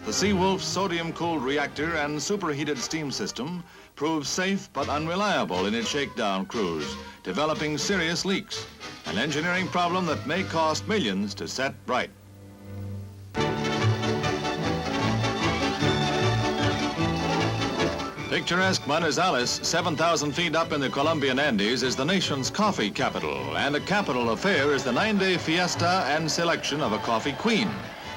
the Seawolf sodium-cooled reactor and superheated steam system proved safe but unreliable in its shakedown cruise, developing serious leaks, an engineering problem that may cost millions to set right. Picturesque Manizales, 7,000 feet up in the Colombian Andes, is the nation's coffee capital, and a capital affair is the 9-day fiesta and selection of a coffee queen.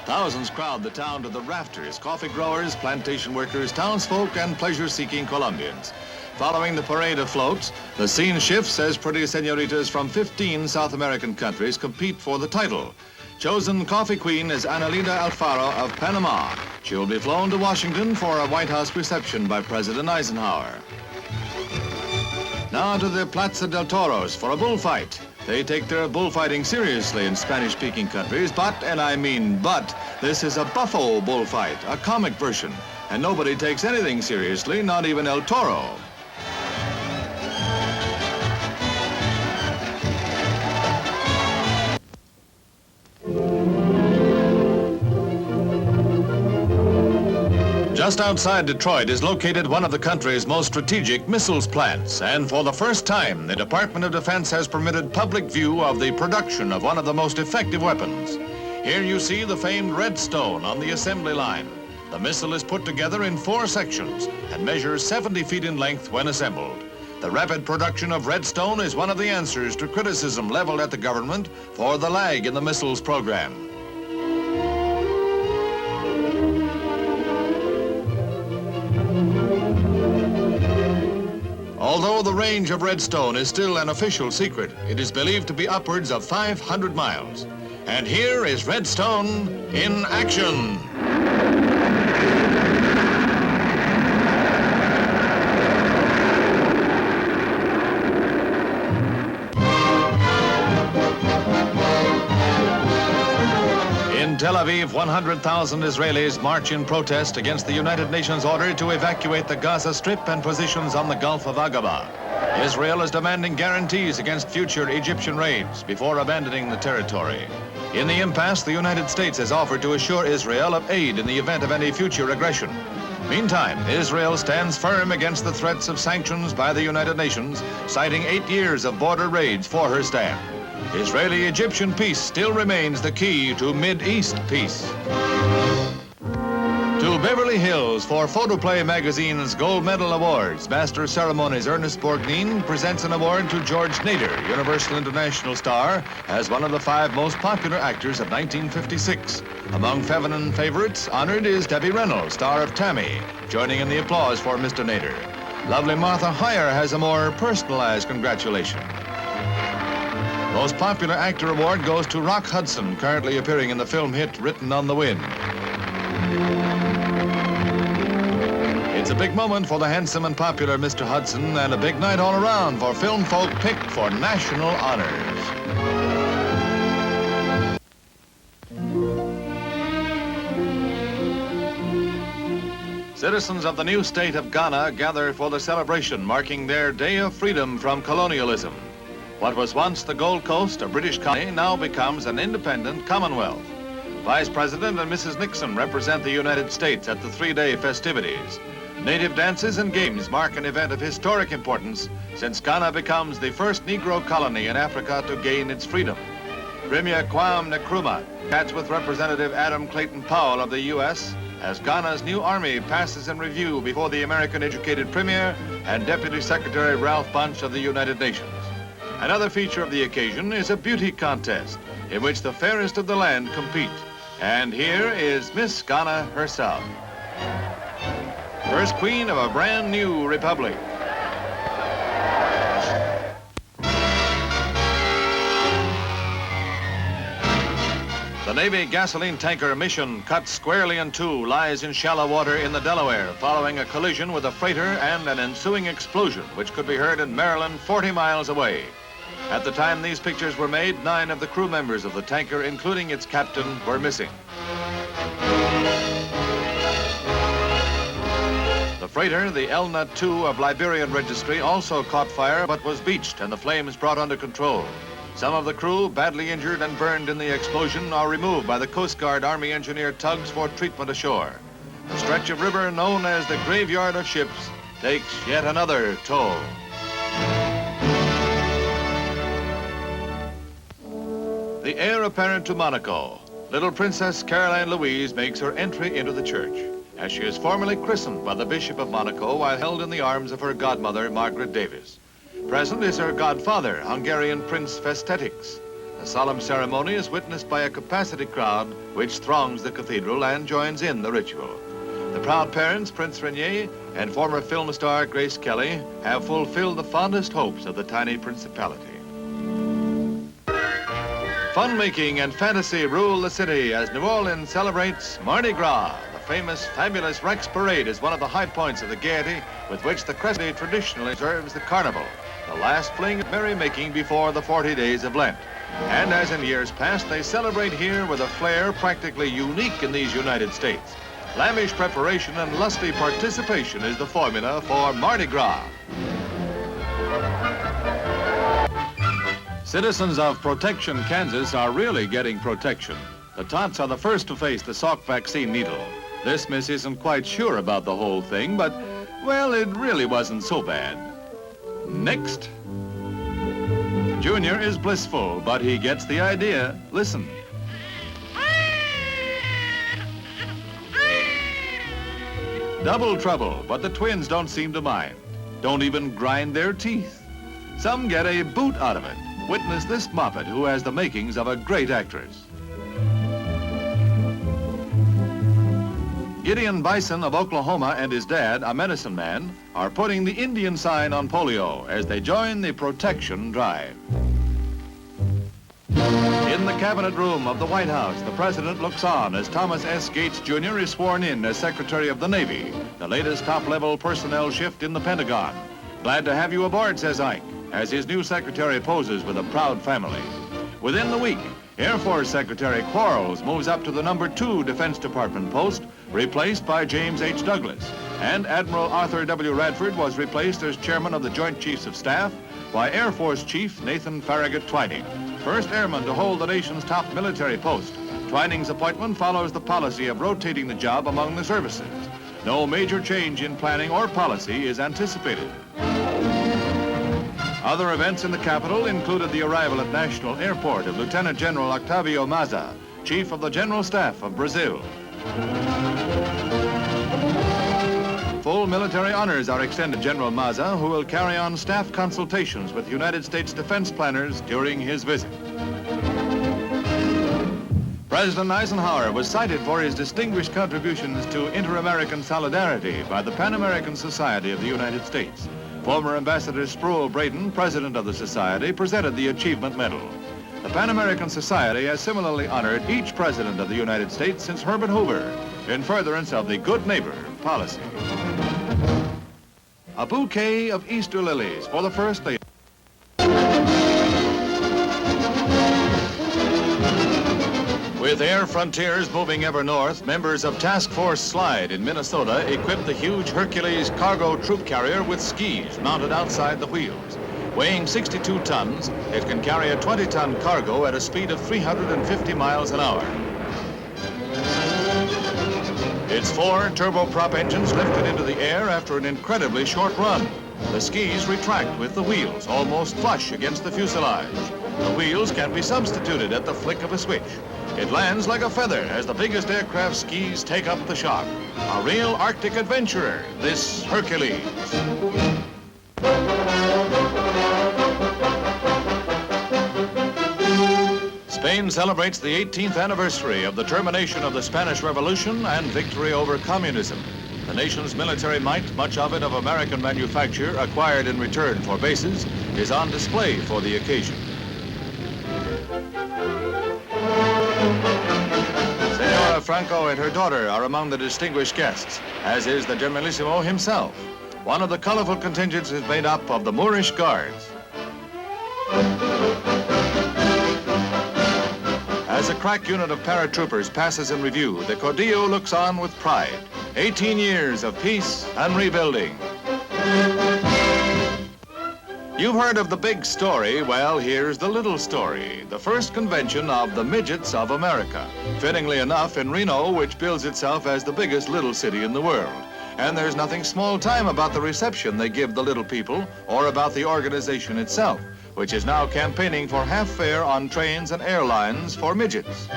Thousands crowd the town to the rafters, coffee growers, plantation workers, townsfolk, and pleasure-seeking Colombians. Following the parade of floats, the scene shifts as pretty senoritas from 15 South American countries compete for the title. Chosen coffee queen is Annalida Alfaro of Panama. She will be flown to Washington for a White House reception by President Eisenhower. Now to the Plaza del Toros for a bullfight. They take their bullfighting seriously in Spanish-speaking countries, but, and I mean but, this is a buffo bullfight, a comic version, and nobody takes anything seriously, not even El Toro. Just outside Detroit is located one of the country's most strategic missiles plants, and for the first time, the Department of Defense has permitted public view of the production of one of the most effective weapons. Here you see the famed Redstone on the assembly line. The missile is put together in 4 sections and measures 70 feet in length when assembled. The rapid production of Redstone is one of the answers to criticism leveled at the government for the lag in the missiles program. Although the range of Redstone is still an official secret, it is believed to be upwards of 500 miles. And here is Redstone in action. In Tel Aviv, 100,000 Israelis march in protest against the United Nations order to evacuate the Gaza Strip and positions on the Gulf of Aqaba. Israel is demanding guarantees against future Egyptian raids before abandoning the territory. In the impasse, the United States has offered to assure Israel of aid in the event of any future aggression. Meantime, Israel stands firm against the threats of sanctions by the United Nations, citing 8 years of border raids for her stand. Israeli-Egyptian peace still remains the key to Mid-East peace. To Beverly Hills for Photoplay magazine's Gold Medal Awards, Master of Ceremonies Ernest Borgnine presents an award to George Nader, Universal International star, as one of the 5 most popular actors of 1956. Among feminine favorites, honored is Debbie Reynolds, star of Tammy, joining in the applause for Mr. Nader. Lovely Martha Heyer has a more personalized congratulation. Most Popular Actor Award goes to Rock Hudson, currently appearing in the film hit Written on the Wind. It's a big moment for the handsome and popular Mr. Hudson, and a big night all around for film folk picked for national honors. Citizens of the new state of Ghana gather for the celebration marking their Day of Freedom from colonialism. What was once the Gold Coast, a British colony, now becomes an independent Commonwealth. Vice President and Mrs. Nixon represent the United States at the 3-day festivities. Native dances and games mark an event of historic importance since Ghana becomes the first Negro colony in Africa to gain its freedom. Premier Kwame Nkrumah chats with Representative Adam Clayton Powell of the U.S. as Ghana's new army passes in review before the American-educated Premier and Deputy Secretary Ralph Bunche of the United Nations. Another feature of the occasion is a beauty contest in which the fairest of the land compete. And here is Miss Ghana herself, first queen of a brand new republic. The Navy gasoline tanker Mission, cut squarely in two, lies in shallow water in the Delaware following a collision with a freighter and an ensuing explosion, which could be heard in Maryland 40 miles away. At the time these pictures were made, 9 of the crew members of the tanker, including its captain, were missing. The freighter, the Elna II of Liberian registry, also caught fire but was beached and the flames brought under control. Some of the crew, badly injured and burned in the explosion, are removed by the Coast Guard Army engineer tugs for treatment ashore. the stretch of river known as the Graveyard of Ships takes yet another toll. The heir apparent to Monaco, little Princess Caroline Louise makes her entry into the church, as she is formally christened by the Bishop of Monaco while held in the arms of her godmother, Margaret Davis. Present is her godfather, Hungarian Prince Festetics. The solemn ceremony is witnessed by a capacity crowd which throngs the cathedral and joins in the ritual. The proud parents, Prince Renier and former film star Grace Kelly, have fulfilled the fondest hopes of the tiny principality. Fun-making and fantasy rule the city as New Orleans celebrates Mardi Gras. The famous, fabulous Rex Parade is one of the high points of the gaiety with which the Crescent traditionally observes the carnival, the last fling of merrymaking before the 40 days of Lent. And as in years past, they celebrate here with a flair practically unique in these United States. Lavish preparation and lusty participation is the formula for Mardi Gras. Citizens of Protection, Kansas are really getting protection. The tots are the first to face the Salk vaccine needle. This miss isn't quite sure about the whole thing, but, well, it really wasn't so bad. Next. Junior is blissful, but he gets the idea. Listen. Double trouble, but the twins don't seem to mind. Don't even grind their teeth. Some get a boot out of it. Witness this moppet who has the makings of a great actress. Gideon Bison of Oklahoma and his dad, a medicine man, are putting the Indian sign on polio as they join the protection drive. In the cabinet room of the White House, the president looks on as Thomas S. Gates Jr. is sworn in as Secretary of the Navy, the latest top-level personnel shift in the Pentagon. Glad to have you aboard, says Ike, as his new secretary poses with a proud family. Within the week, Air Force Secretary Quarles moves up to the #2 Defense Department post, replaced by James H. Douglas. And Admiral Arthur W. Radford was replaced as chairman of the Joint Chiefs of Staff by Air Force Chief Nathan Farragut Twining, first airman to hold the nation's top military post. Twining's appointment follows the policy of rotating the job among the services. No major change in planning or policy is anticipated. Other events in the capital included the arrival at National Airport of Lieutenant General Octavio Maza, Chief of the General Staff of Brazil. Full military honors are extended to General Maza, who will carry on staff consultations with United States defense planners during his visit. President Eisenhower was cited for his distinguished contributions to inter-American solidarity by the Pan American Society of the United States. Former Ambassador Sproul Braden, president of the society, presented the Achievement Medal. The Pan American Society has similarly honored each president of the United States since Herbert Hoover, in furtherance of the good neighbor policy. A bouquet of Easter lilies for the First Lady. With air frontiers moving ever north, members of Task Force Slide in Minnesota equipped the huge Hercules cargo troop carrier with skis mounted outside the wheels. Weighing 62 tons, it can carry a 20-ton cargo at a speed of 350 miles an hour. Its 4 turboprop engines lifted into the air after an incredibly short run. The skis retract with the wheels almost flush against the fuselage. The wheels can be substituted at the flick of a switch. It lands like a feather as the biggest aircraft skis take up the shock. A real Arctic adventurer, this Hercules. Spain celebrates the 18th anniversary of the termination of the Spanish Revolution and victory over communism. The nation's military might, much of it of American manufacture, acquired in return for bases, is on display for the occasion. Senora Franco and her daughter are among the distinguished guests, as is the Generalissimo himself. One of the colorful contingents is made up of the Moorish Guards. As a crack unit of paratroopers passes in review, the Caudillo looks on with pride. 18 years of peace and rebuilding. You've heard of the big story. Well, here's the little story. The first convention of the Midgets of America. Fittingly enough, in Reno, which bills itself as the biggest little city in the world. And there's nothing small time about the reception they give the little people or about the organization itself, which is now campaigning for half fare on trains and airlines for midgets.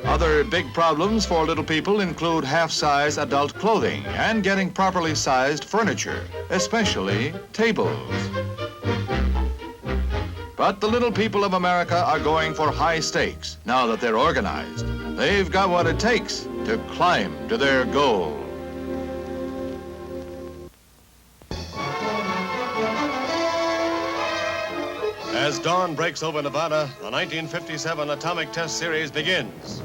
Other big problems for little people include half-size adult clothing and getting properly sized furniture, especially tables. But the little people of America are going for high stakes now that they're organized. They've got what it takes to climb to their goal. As dawn breaks over Nevada, the 1957 Atomic Test Series begins.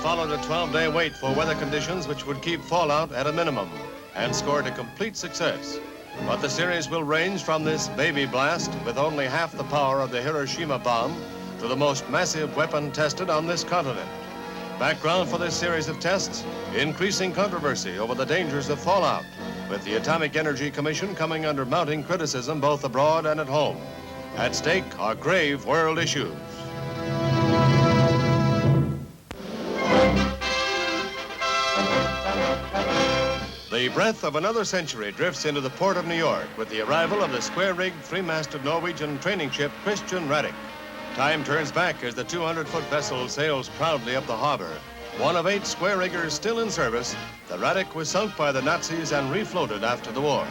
Followed a 12-day wait for weather conditions which would keep fallout at a minimum and scored a complete success. But the series will range from this baby blast with only half the power of the Hiroshima bomb to the most massive weapon tested on this continent. Background for this series of tests, increasing controversy over the dangers of fallout, with the Atomic Energy Commission coming under mounting criticism both abroad and at home. At stake are grave world issues. The breath of another century drifts into the port of New York with the arrival of the square-rigged, three-masted Norwegian training ship Christian Radich. Time turns back as the 200-foot vessel sails proudly up the harbor. One of 8 square-riggers still in service, the Radich was sunk by the Nazis and refloated after the war.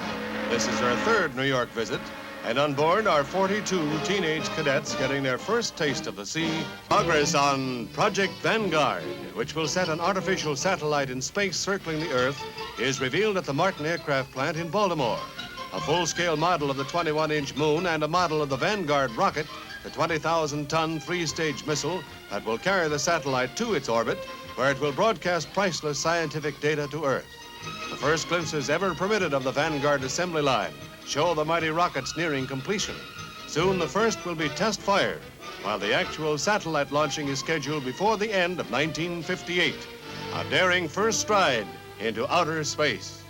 This is her 3rd New York visit, and on board are 42 teenage cadets getting their first taste of the sea. Progress on Project Vanguard, which will set an artificial satellite in space circling the Earth, is revealed at the Martin aircraft plant in Baltimore. A full-scale model of the 21-inch moon and a model of the Vanguard rocket, the 20,000-ton 3-stage missile that will carry the satellite to its orbit, where it will broadcast priceless scientific data to Earth. The first glimpses ever permitted of the Vanguard assembly line show the mighty rockets nearing completion. Soon the first will be test fired, while the actual satellite launching is scheduled before the end of 1958. A daring first stride into outer space.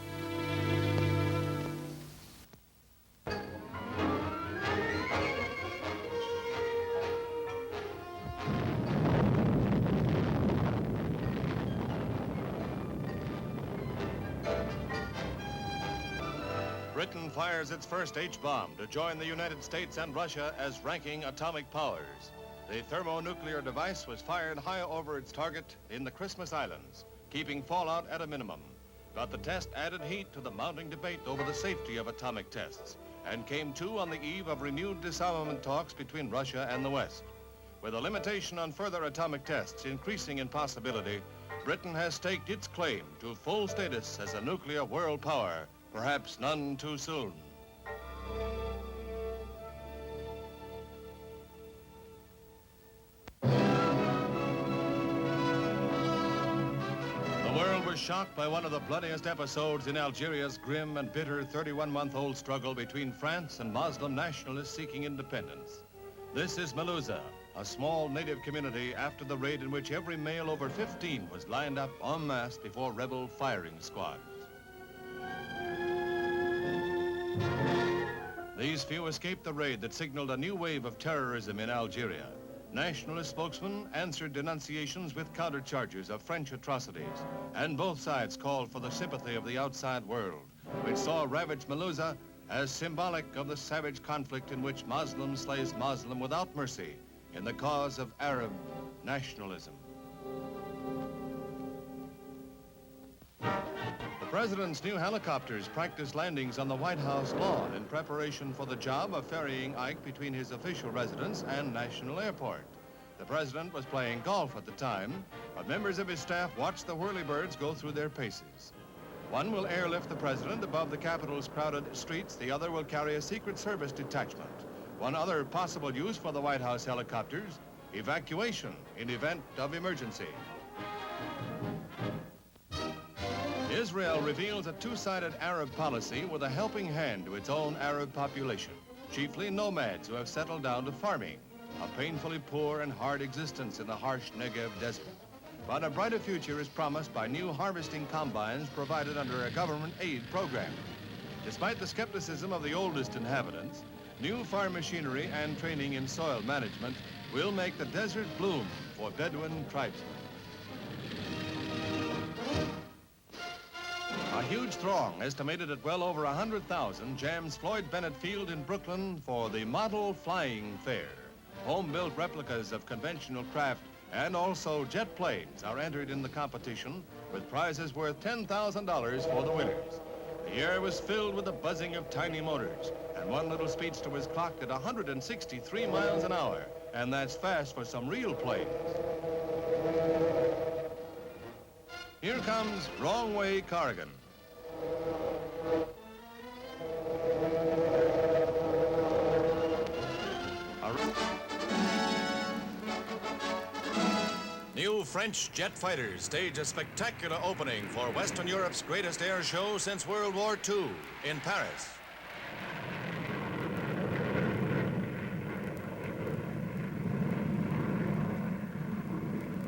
Britain fires its first H-bomb to join the United States and Russia as ranking atomic powers. The thermonuclear device was fired high over its target in the Christmas Islands, keeping fallout at a minimum. But the test added heat to the mounting debate over the safety of atomic tests and came to on the eve of renewed disarmament talks between Russia and the West. With a limitation on further atomic tests increasing in possibility, Britain has staked its claim to full status as a nuclear world power, perhaps none too soon. The world was shocked by one of the bloodiest episodes in Algeria's grim and bitter 31-month-old struggle between France and Muslim nationalists seeking independence. This is Melouza, a small native community after the raid in which every male over 15 was lined up en masse before rebel firing squads. These few escaped the raid that signaled a new wave of terrorism in Algeria. Nationalist spokesmen answered denunciations with countercharges of French atrocities, and both sides called for the sympathy of the outside world, which saw ravaged Melouza as symbolic of the savage conflict in which Muslim slays Muslim without mercy in the cause of Arab nationalism. The president's new helicopters practiced landings on the White House lawn in preparation for the job of ferrying Ike between his official residence and National Airport. The president was playing golf at the time, but members of his staff watched the whirlybirds go through their paces. One will airlift the president above the Capitol's crowded streets. The other will carry a Secret Service detachment. One other possible use for the White House helicopters, evacuation in event of emergency. Israel reveals a two-sided Arab policy with a helping hand to its own Arab population. chiefly nomads who have settled down to farming, a painfully poor and hard existence in the harsh Negev desert. But a brighter future is promised by new harvesting combines provided under a government aid program. Despite the skepticism of the oldest inhabitants, new farm machinery and training in soil management will make the desert bloom for Bedouin tribesmen. A huge throng, estimated at well over 100,000, jams Floyd Bennett Field in Brooklyn for the Model Flying Fair. Home-built replicas of conventional craft and also jet planes are entered in the competition, with prizes worth $10,000 for the winners. The air was filled with the buzzing of tiny motors, and one little speedster was clocked at 163 miles an hour, and that's fast for some real planes. Here comes Wrong Way Corrigan. New French jet fighters stage a spectacular opening for Western Europe's greatest air show since World War II in Paris.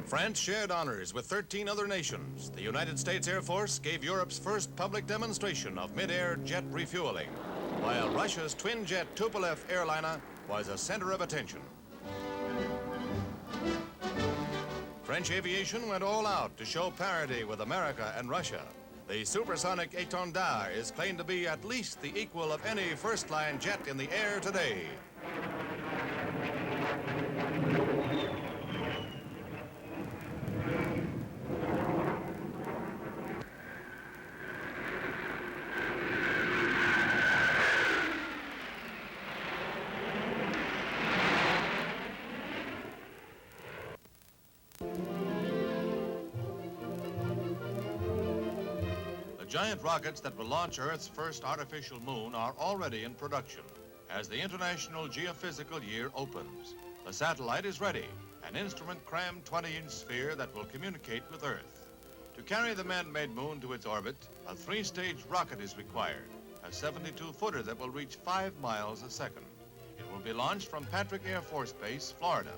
France shared honors with 13 other nations. The United States Air Force gave Europe's first public demonstration of mid-air jet refueling, while Russia's twin-jet Tupolev airliner was a center of attention. French aviation went all out to show parity with America and Russia. The supersonic Étendard is claimed to be at least the equal of any first-line jet in the air today. The giant rockets that will launch Earth's first artificial moon are already in production as the International Geophysical Year opens. The satellite is ready, an instrument-crammed 20-inch sphere that will communicate with Earth. To carry the man-made moon to its orbit, a 3-stage rocket is required, a 72-footer that will reach 5 miles a second. It will be launched from Patrick Air Force Base, Florida.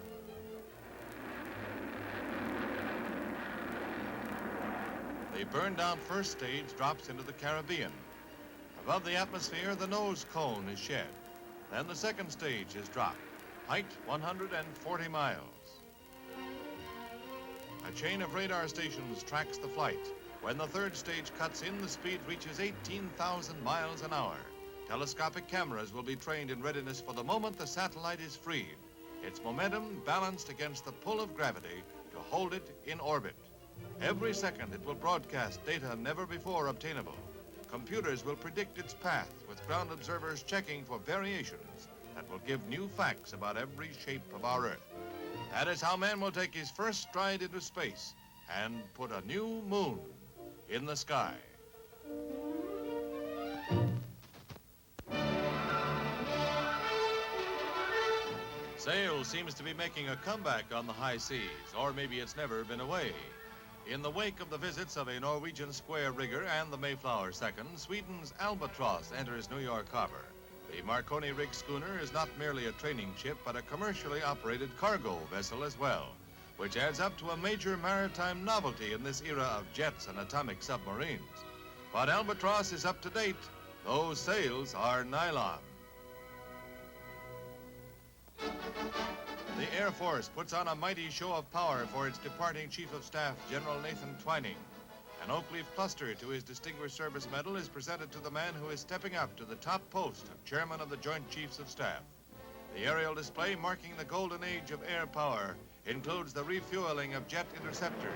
The burned-down first stage drops into the Caribbean. Above the atmosphere, the nose cone is shed. Then the second stage is dropped, height 140 miles. A chain of radar stations tracks the flight. When the third stage cuts in, the speed reaches 18,000 miles an hour. Telescopic cameras will be trained in readiness for the moment the satellite is freed. Its momentum balanced against the pull of gravity to hold it in orbit. Every second it will broadcast data never before obtainable. Computers will predict its path, with ground observers checking for variations that will give new facts about every shape of our Earth. That is how man will take his first stride into space and put a new moon in the sky. Sail seems to be making a comeback on the high seas, or maybe it's never been away. In the wake of the visits of a Norwegian square rigger and the Mayflower II, Sweden's Albatross enters New York Harbor. The Marconi rigged schooner is not merely a training ship, but a commercially operated cargo vessel as well, which adds up to a major maritime novelty in this era of jets and atomic submarines. But Albatross is up to date. Those sails are nylon. The Air Force puts on a mighty show of power for its departing Chief of Staff, General Nathan Twining. An oak leaf cluster to his Distinguished Service Medal is presented to the man who is stepping up to the top post of Chairman of the Joint Chiefs of Staff. The aerial display marking the golden age of air power includes the refueling of jet interceptors,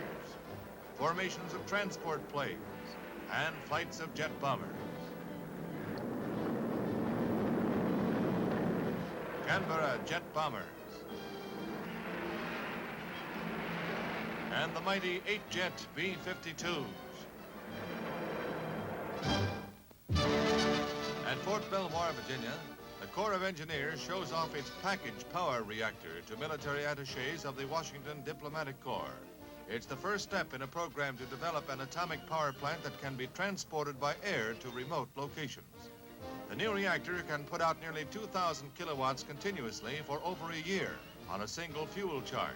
formations of transport planes, and flights of jet bombers. Canberra jet bombers. And the mighty 8-jet B-52s. At Fort Belvoir, Virginia, the Corps of Engineers shows off its package power reactor to military attachés of the Washington Diplomatic Corps. It's the first step in a program to develop an atomic power plant that can be transported by air to remote locations. The new reactor can put out nearly 2,000 kilowatts continuously for over a year on a single fuel charge.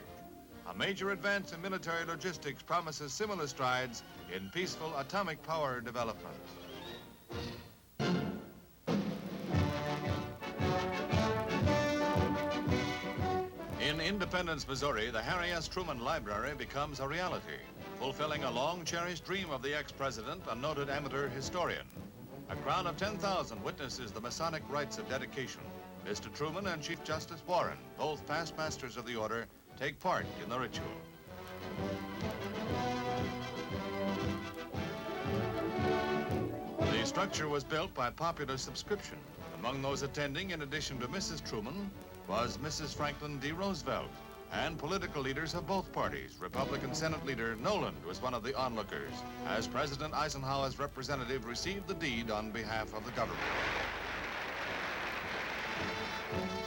A major advance in military logistics promises similar strides in peaceful atomic power development. In Independence, Missouri, the Harry S. Truman Library becomes a reality, fulfilling a long-cherished dream of the ex-president, a noted amateur historian. A crowd of 10,000 witnesses the Masonic rites of dedication. Mr. Truman and Chief Justice Warren, both past masters of the order, take part in the ritual. The structure was built by popular subscription. Among those attending, in addition to Mrs. Truman, was Mrs. Franklin D. Roosevelt, and political leaders of both parties. Republican Senate leader Noland was one of the onlookers, as President Eisenhower's representative received the deed on behalf of the government.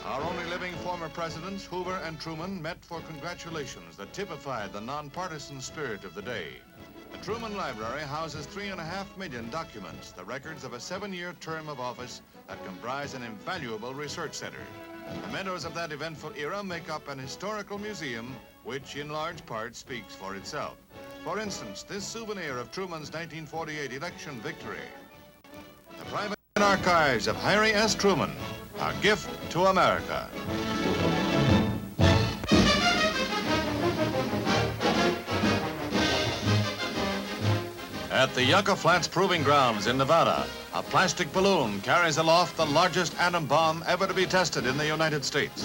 Our only living former presidents, Hoover and Truman, met for congratulations that typified the nonpartisan spirit of the day. The Truman Library houses 3.5 million documents, the records of a 7-year term of office that comprise an invaluable research center. Mementos of that eventful era make up an historical museum which in large part speaks for itself. For instance, this souvenir of Truman's 1948 election victory. The private archives of Harry S. Truman, a gift to America. At the Yucca Flats Proving Grounds in Nevada, a plastic balloon carries aloft the largest atom bomb ever to be tested in the United States.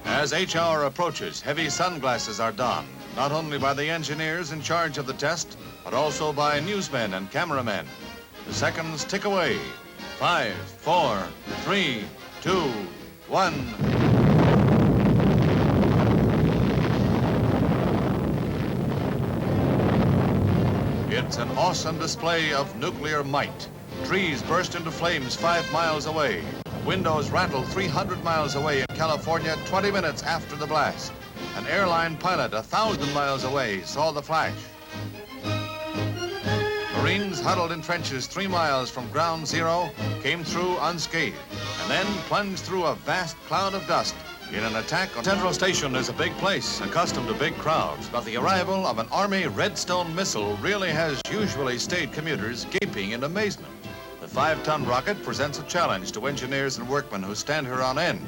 As H hour approaches, heavy sunglasses are donned, not only by the engineers in charge of the test, but also by newsmen and cameramen. The seconds tick away. 5, 4, 3, 2, 1. It's an awesome display of nuclear might. Trees burst into flames 5 miles away. Windows rattle 300 miles away in California 20 minutes after the blast. An airline pilot 1,000 miles away saw the flash. Marines huddled in trenches 3 miles from ground zero came through unscathed and then plunged through a vast cloud of dust in an attack on Central Station. Is a big place, accustomed to big crowds, but the arrival of an Army Redstone missile really has usually stayed commuters gaping in amazement. The 5-ton rocket presents a challenge to engineers and workmen who stand here on end,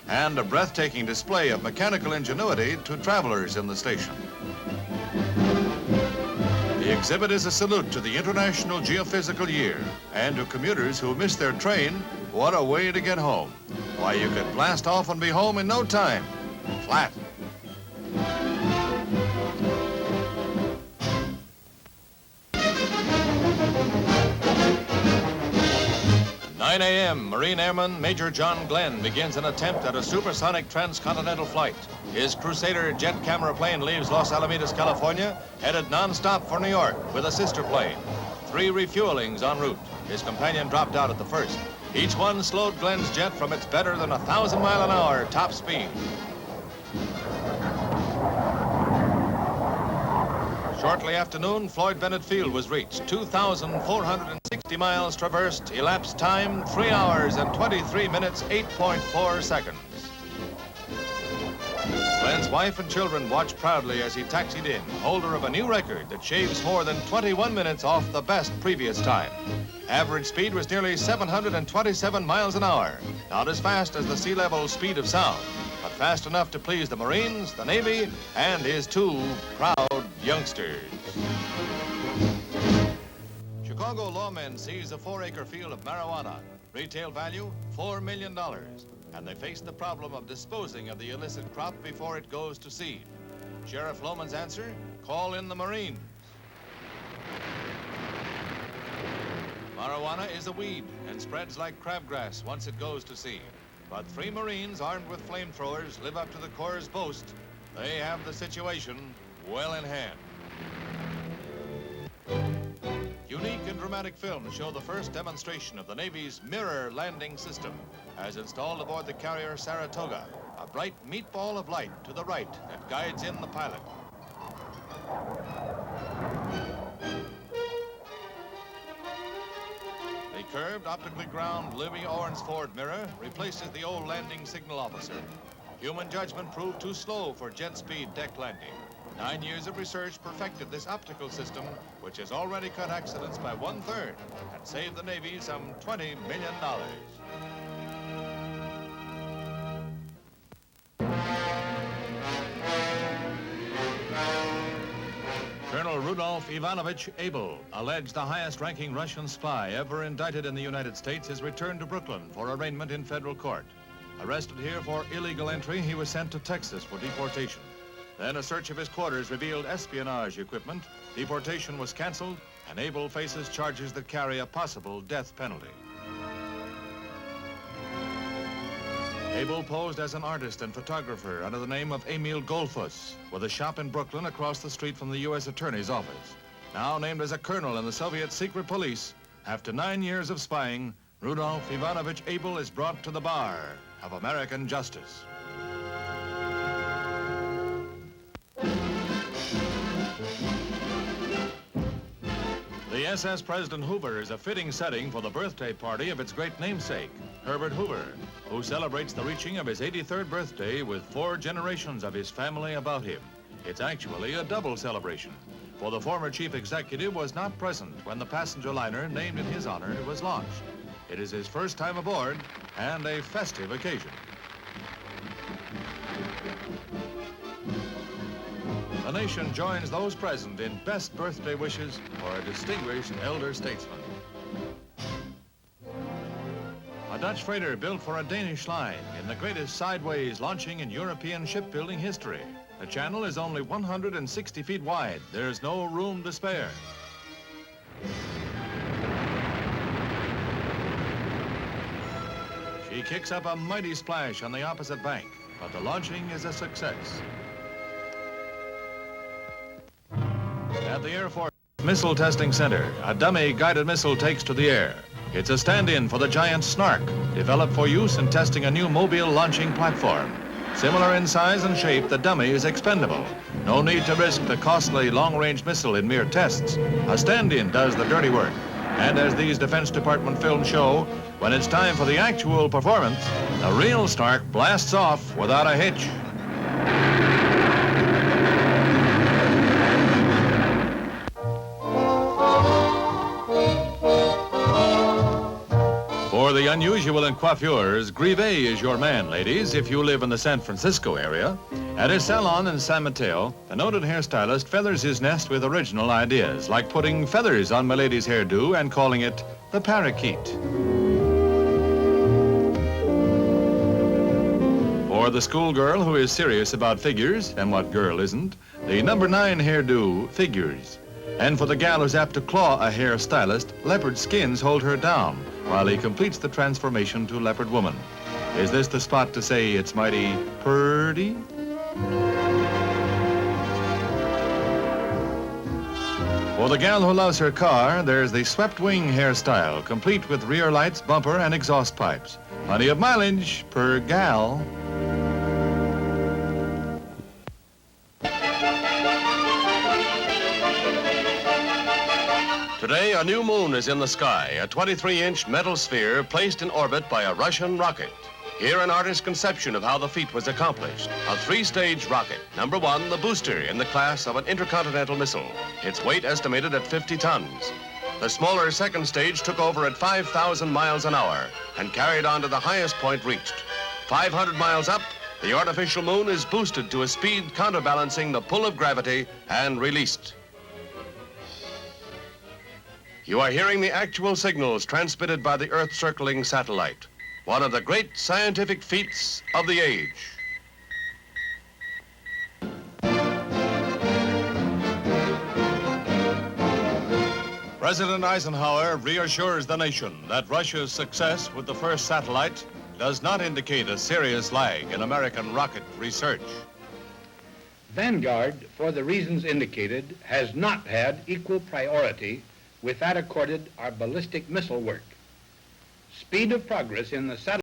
and a breathtaking display of mechanical ingenuity to travelers in the station. The exhibit is a salute to the International Geophysical Year, and to commuters who miss their train, what a way to get home. Why, you could blast off and be home in no time. Flat. 9 a.m., Marine Airman Major John Glenn begins an attempt at a supersonic transcontinental flight. His Crusader jet camera plane leaves Los Alamitos, California, headed non-stop for New York with a sister plane. 3 refuelings en route. His companion dropped out at the first. Each one slowed Glenn's jet from its better than 1,000 mile an hour top speed. Shortly after noon, Floyd Bennett Field was reached. 2,460 miles traversed, elapsed time 3 hours and 23 minutes, 8.4 seconds. Glenn's wife and children watched proudly as he taxied in, holder of a new record that shaves more than 21 minutes off the best previous time. Average speed was nearly 727 miles an hour. Not as fast as the sea level speed of sound, but fast enough to please the Marines, the Navy, and his 2 proud youngsters. Chicago lawmen seize a 4-acre field of marijuana. Retail value, $4 million. And they face the problem of disposing of the illicit crop before it goes to seed. Sheriff Lohman's answer, call in the Marines. Marijuana is a weed and spreads like crabgrass once it goes to seed. But 3 Marines armed with flamethrowers live up to the Corps' boast. They have the situation well in hand. Unique and dramatic films show the first demonstration of the Navy's mirror landing system as installed aboard the carrier Saratoga, a bright meatball of light to the right that guides in the pilot. curved, optically ground Louis Owens-Ford mirror replaces the old landing signal officer. Human judgment proved too slow for jet speed deck landing. 9 years of research perfected this optical system, which has already cut accidents by 1/3 and saved the Navy some $20 million. Colonel Rudolf Ivanovich Abel, alleged the highest-ranking Russian spy ever indicted in the United States, is returned to Brooklyn for arraignment in federal court. Arrested here for illegal entry, he was sent to Texas for deportation. Then a search of his quarters revealed espionage equipment. Deportation was canceled, and Abel faces charges that carry a possible death penalty. Abel posed as an artist and photographer under the name of Emil Goldfuss, with a shop in Brooklyn across the street from the U.S. Attorney's office. Now named as a colonel in the Soviet secret police, after 9 years of spying, Rudolf Ivanovich Abel is brought to the bar of American justice. The SS President Hoover is a fitting setting for the birthday party of its great namesake, Herbert Hoover, who celebrates the reaching of his 83rd birthday with 4 generations of his family about him. It's actually a double celebration, for the former chief executive was not present when the passenger liner named in his honor was launched. It is his first time aboard and a festive occasion. The nation joins those present in best birthday wishes for a distinguished elder statesman. A Dutch freighter built for a Danish line in the greatest sideways launching in European shipbuilding history. The channel is only 160 feet wide. There's no room to spare. She kicks up a mighty splash on the opposite bank, but the launching is a success. At the Air Force Missile Testing Center, a dummy guided missile takes to the air. It's a stand-in for the giant Snark, developed for use in testing a new mobile launching platform. Similar in size and shape, the dummy is expendable. No need to risk the costly long-range missile in mere tests. A stand-in does the dirty work. And as these Defense Department films show, when it's time for the actual performance, the real Snark blasts off without a hitch. For the unusual in coiffures, Grivet is your man, ladies, if you live in the San Francisco area. At his salon in San Mateo, the noted hairstylist feathers his nest with original ideas, like putting feathers on milady's hairdo and calling it the parakeet. For the schoolgirl who is serious about figures, and what girl isn't, the number 9 hairdo figures. And for the gal who's apt to claw a hairstylist, leopard skins hold her down, while he completes the transformation to leopard woman. Is this the spot to say it's mighty purty? For the gal who loves her car, there's the swept wing hairstyle, complete with rear lights, bumper, and exhaust pipes. Plenty of mileage per gal. Today, a new moon is in the sky, a 23-inch metal sphere placed in orbit by a Russian rocket. Here, an artist's conception of how the feat was accomplished. A 3-stage rocket. Number 1, the booster in the class of an intercontinental missile. Its weight estimated at 50 tons. The smaller second stage took over at 5,000 miles an hour and carried on to the highest point reached. 500 miles up, the artificial moon is boosted to a speed counterbalancing the pull of gravity and released. You are hearing the actual signals transmitted by the Earth-circling satellite, one of the great scientific feats of the age. President Eisenhower reassures the nation that Russia's success with the first satellite does not indicate a serious lag in American rocket research. Vanguard, for the reasons indicated, has not had equal priority with that accorded our ballistic missile work. Speed of progress in the satellite